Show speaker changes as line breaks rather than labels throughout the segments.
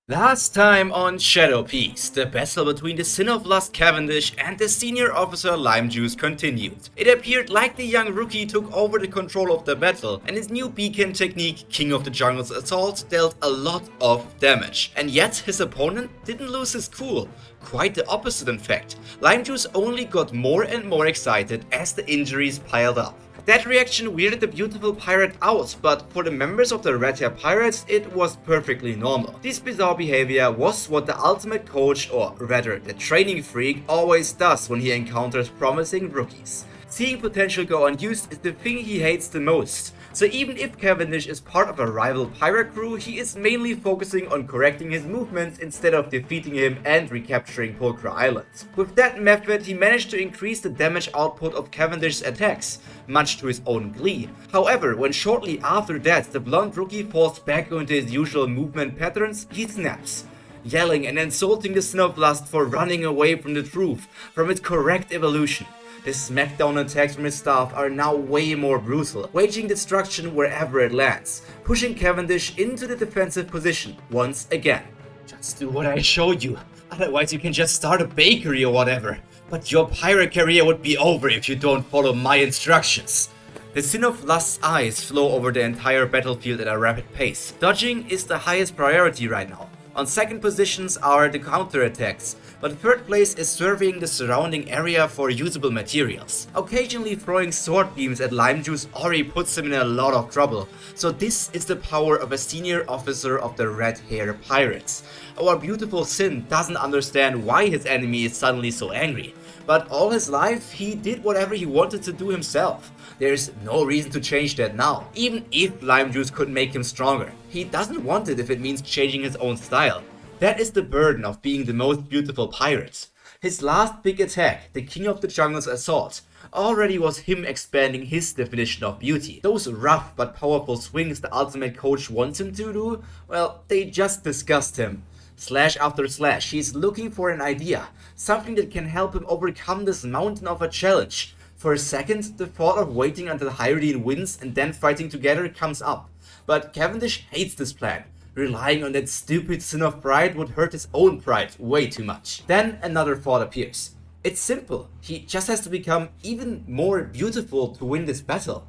Last time on Shadow Peaks, the battle between the Sin of Lust Cavendish and the senior officer Limejuice continued. It appeared like the young rookie took over the control of the battle, and his new beacon technique, King of the Jungle's Assault, dealt a lot of damage. And yet his opponent didn't lose his cool. Quite the opposite in fact. Limejuice only got more and more excited as the injuries piled up. That reaction weirded the beautiful pirate out, but for the members of the Strawhat Pirates it was perfectly normal. This bizarre behavior was what the ultimate coach, or rather the training freak, always does when he encounters promising rookies. Seeing potential go unused is the thing he hates the most. So even if Cavendish is part of a rival pirate crew, he is mainly focusing on correcting his movements instead of defeating him and recapturing Pulchra Island. With that method, he managed to increase the damage output of Cavendish's attacks, much to his own glee. However, when shortly after that the blonde rookie falls back into his usual movement patterns, he snaps, yelling and insulting the Sin of Lust for running away from the truth, from its correct evolution. The smackdown attacks from his staff are now way more brutal, waging destruction wherever it lands, pushing Cavendish into the defensive position once again. Just do what I showed you, otherwise you can just start a bakery or whatever. But your pirate career would be over if you don't follow my instructions. The Sin of Lust's eyes flow over the entire battlefield at a rapid pace. Dodging is the highest priority right now. On second positions are the counterattacks, but third place is surveying the surrounding area for usable materials. Occasionally throwing sword beams at Limejuice already puts him in a lot of trouble, so this is the power of a senior officer of the Red Hair Pirates. Our beautiful Sin doesn't understand why his enemy is suddenly so angry, but all his life he did whatever he wanted to do himself. There's no reason to change that now, even if Limejuice could make him stronger. He doesn't want it if it means changing his own style. That is the burden of being the most beautiful pirate. His last big attack, the King of the Jungle's Assault, already was him expanding his definition of beauty. Those rough but powerful swings the ultimate coach wants him to do, well, they just disgust him. Slash after slash, he's looking for an idea, something that can help him overcome this mountain of a challenge. For a second, the thought of waiting until Hyrule wins and then fighting together comes up. But Cavendish hates this plan. Relying on that stupid Sin of Pride would hurt his own pride way too much. Then another thought appears. It's simple, he just has to become even more beautiful to win this battle.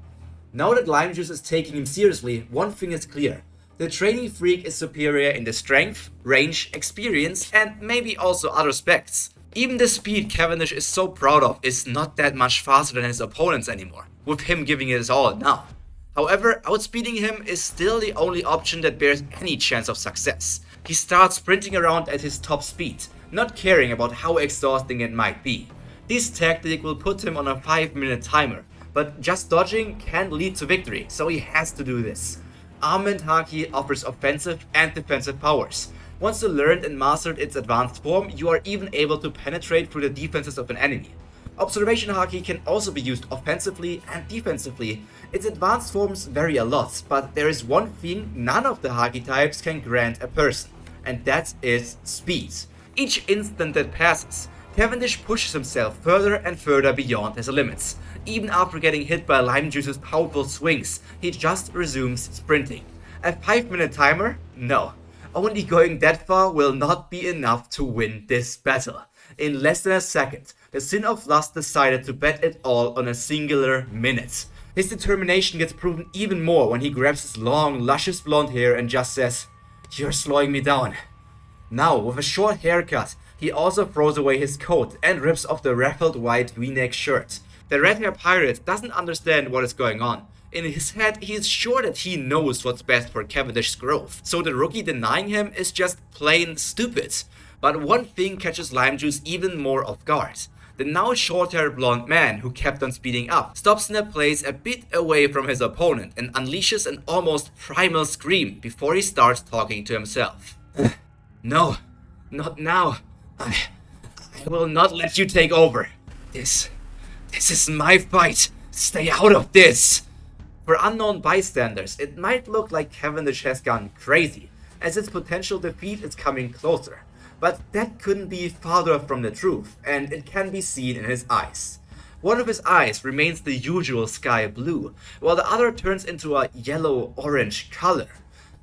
Now that Limejuice is taking him seriously, one thing is clear. The training freak is superior in the strength, range, experience, and maybe also other specs. Even the speed Cavendish is so proud of is not that much faster than his opponents anymore, with him giving it his all now. However, outspeeding him is still the only option that bears any chance of success. He starts sprinting around at his top speed, not caring about how exhausting it might be. This tactic will put him on a 5-minute timer, but just dodging can lead to victory, so he has to do this. Armament Haki offers offensive and defensive powers. Once you learned and mastered its advanced form, you are even able to penetrate through the defenses of an enemy. Observation Haki can also be used offensively and defensively. Its advanced forms vary a lot, but there is one thing none of the Haki types can grant a person, and that is speed. Each instant that passes, Cavendish pushes himself further and further beyond his limits. Even after getting hit by Limejuice's powerful swings, he just resumes sprinting. A 5-minute timer? No. Only going that far will not be enough to win this battle. In less than a second, the Sin of Lust decided to bet it all on a singular minute. His determination gets proven even more when he grabs his long, luscious blonde hair and just says, "You're slowing me down." Now, with a short haircut, he also throws away his coat and rips off the raffled white V-neck shirt. The Red Hair Pirate doesn't understand what is going on. In his head, he is sure that he knows what's best for Cavendish's growth, so the rookie denying him is just plain stupid. But one thing catches Limejuice even more off guard. The now short-haired blonde man who kept on speeding up stops in a place a bit away from his opponent and unleashes an almost primal scream before he starts talking to himself. No, not now. I will not let you take over. This is my fight. Stay out of this. For unknown bystanders, it might look like Cavendish has gone crazy, as its potential defeat is coming closer. But that couldn't be farther from the truth, and it can be seen in his eyes. One of his eyes remains the usual sky blue, while the other turns into a yellow-orange color.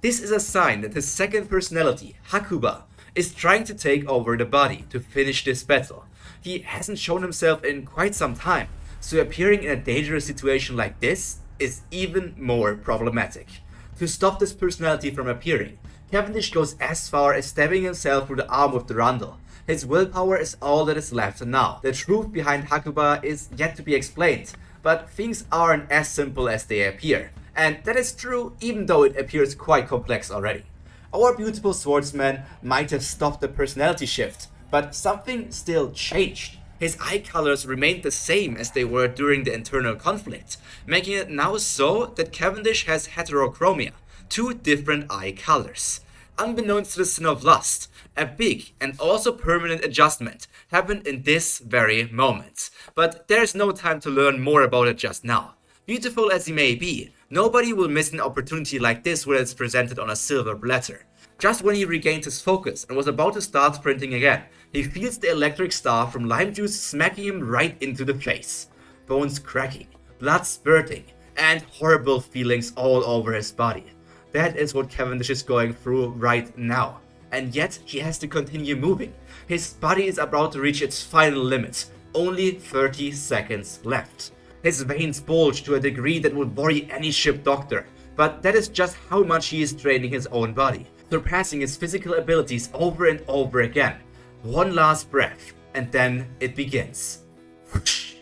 This is a sign that his second personality, Hakuba, is trying to take over the body to finish this battle. He hasn't shown himself in quite some time, so appearing in a dangerous situation like this is even more problematic. To stop this personality from appearing, Cavendish goes as far as stabbing himself through the arm with the Rundle. His willpower is all that is left now. The truth behind Hakuba is yet to be explained, but things aren't as simple as they appear. And that is true even though it appears quite complex already. Our beautiful swordsman might have stopped the personality shift, but something still changed. His eye colors remained the same as they were during the internal conflict, making it now so that Cavendish has heterochromia, two different eye colors. Unbeknownst to the Sin of Lust, a big and also permanent adjustment happened in this very moment. But there's no time to learn more about it just now. Beautiful as he may be, nobody will miss an opportunity like this when it's presented on a silver platter. Just when he regained his focus and was about to start sprinting again, he feels the electric star from lime juice smacking him right into the face. Bones cracking, blood spurting, and horrible feelings all over his body. That is what Cavendish is going through right now. And yet, he has to continue moving. His body is about to reach its final limit. Only 30 seconds left. His veins bulge to a degree that would worry any ship doctor. But that is just how much he is training his own body, surpassing his physical abilities over and over again. One last breath, and then it begins. Whoosh.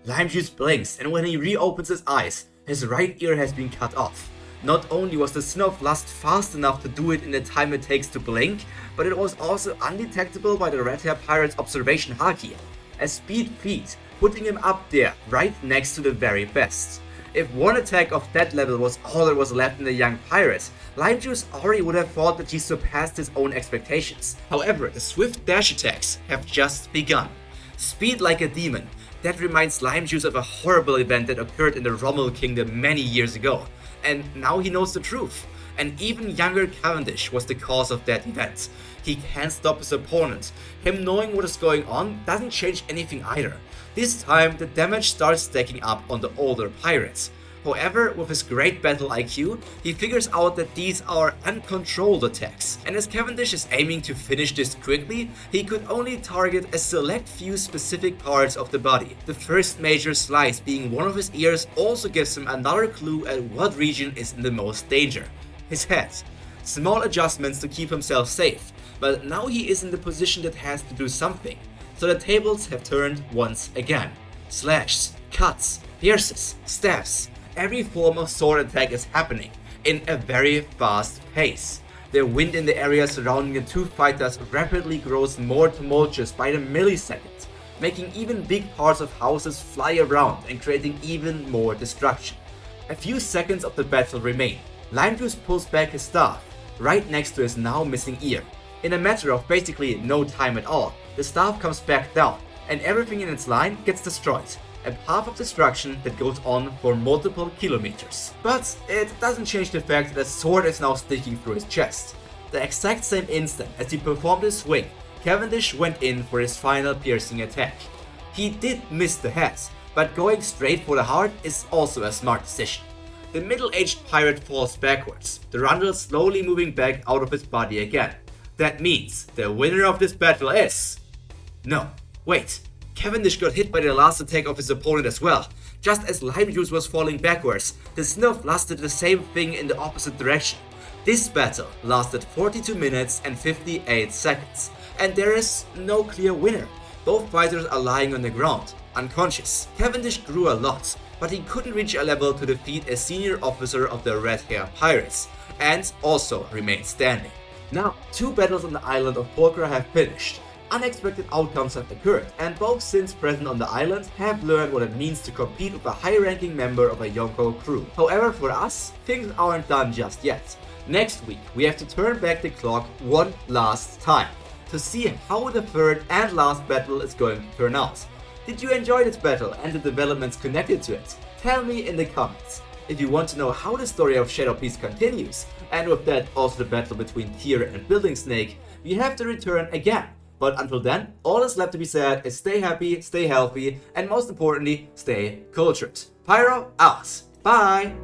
Lime juice blinks, and when he reopens his eyes, his right ear has been cut off. Not only was the Sin of Lust fast enough to do it in the time it takes to blink, but it was also undetectable by the Red Hair Pirate's observation haki. A speed feat, putting him up there, right next to the very best. If one attack of that level was all that was left in the young pirate, Lime Juice already would have thought that he surpassed his own expectations. However, the swift dash attacks have just begun. Speed like a demon, that reminds Lime Juice of a horrible event that occurred in the Rommel Kingdom many years ago. And now he knows the truth. An even younger Cavendish was the cause of that event. He can't stop his opponent. Him knowing what is going on doesn't change anything either. This time, the damage starts stacking up on the older pirates. However, with his great battle IQ, he figures out that these are uncontrolled attacks. And as Cavendish is aiming to finish this quickly, he could only target a select few specific parts of the body. The first major slice being one of his ears also gives him another clue at what region is in the most danger. His head. Small adjustments to keep himself safe, but now he is in the position that has to do something. So the tables have turned once again. Slashes, cuts, pierces, stabs. Every form of sword attack is happening in a very fast pace. The wind in the area surrounding the two fighters rapidly grows more tumultuous by the millisecond, making even big parts of houses fly around and creating even more destruction. A few seconds of the battle remain. Lime Juice pulls back his staff, right next to his now missing ear. In a matter of basically no time at all, the staff comes back down, and everything in its line gets destroyed. A path of destruction that goes on for multiple kilometers. But it doesn't change the fact that a sword is now sticking through his chest. The exact same instant as he performed his swing, Cavendish went in for his final piercing attack. He did miss the head, but going straight for the heart is also a smart decision. The middle-aged pirate falls backwards, the Rundle slowly moving back out of his body again. That means the winner of this battle is... No, wait. Cavendish got hit by the last attack of his opponent as well. Just as Lime Juice was falling backwards, the Sin of Lust did the same thing in the opposite direction. This battle lasted 42 minutes and 58 seconds, and there is no clear winner. Both fighters are lying on the ground, unconscious. Cavendish grew a lot, but he couldn't reach a level to defeat a senior officer of the Red Hair Pirates, and also remained standing. Now, two battles on the island of Polkra have finished. Unexpected outcomes have occurred, and both Sins present on the island have learned what it means to compete with a high-ranking member of a Yonko crew. However, for us, things aren't done just yet. Next week, we have to turn back the clock one last time to see how the third and last battle is going to turn out. Did you enjoy this battle and the developments connected to it? Tell me in the comments. If you want to know how the story of Shadow Peace continues, and with that also the battle between Tyr and Building Snake, we have to return again. But until then, all that's left to be said is stay happy, stay healthy, and most importantly, stay cultured. Pyro out. Bye!